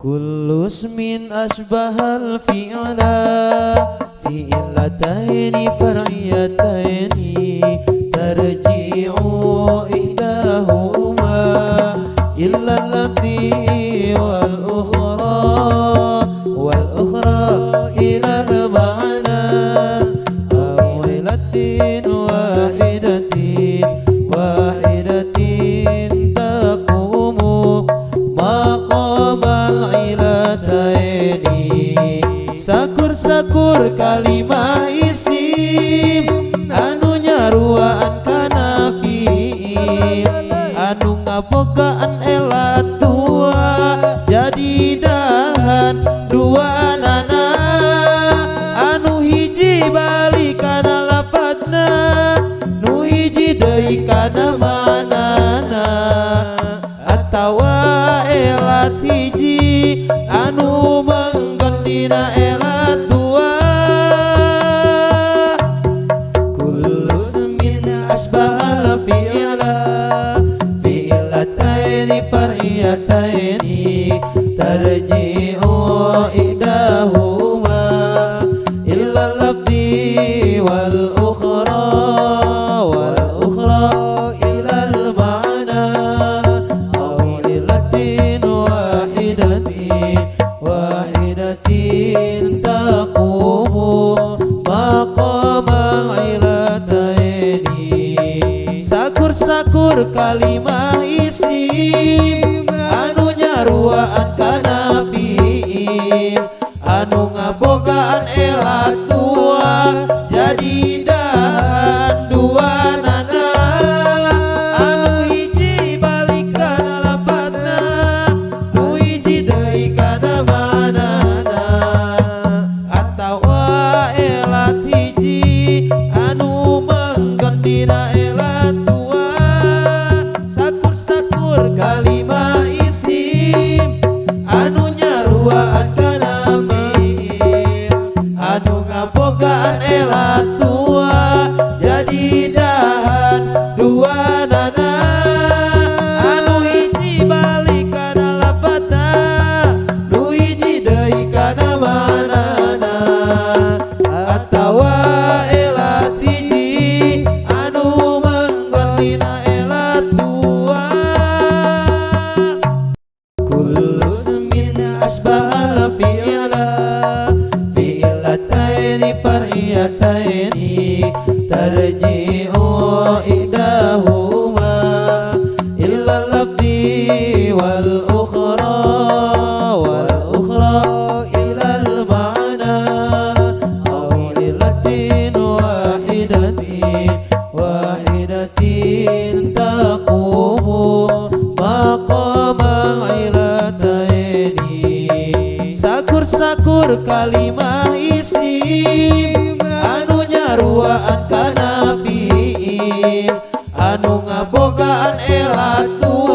Kullu ismin asbahal fi'la fi'lataini far'iyataini tarji'u ihdahuma illa allati wal ukhra ila al-ma'na awilatin wahidatin taqumu maqamal ilataini. Sakur-sakur kalimah isim anu nyaruaan kana fi'il anu ngabogaan elat dua jadi dahan dua nana anu hiji balik kana lafadna nu hiji deui kana manana atawa elat hiji anu manggantina elat dua. Kullu ismin asbahal fi'la fi'lataini far'iyataini tarji'u ihdahuma illa al-lafzi wal ukhra ila al-ma'na awilatin wahidatin taqumu maqamal ilataini. Sakur-sakur kalimah isim anu nyaruaan kana fi'il anu ngabogaan elat dua jadi dahan dua nana anu hiji balik kana lafadna nu hiji deui kana manana atawa elat hiji anu manggendina elat dua. Sakur-sakur kalimah isim anu nyaruaan kana fi'il anu ngabogaan elat dua jadi dahan dua nana anu hiji balik kana lafadna nu hiji deui kana manana atawa elat hiji anu manggantina elat dua. Kullu ismin asbahal fi'la fi'lataini far'iyataini tarji'u ihdahuma illa al-lafzi wal ukhra ila al-ma'na awilatin wahidatin taqumu maqamal ilataini. Sakur-sakur kalimah isim anu nyaruaan kana fi'il anu ngabogaan elat dua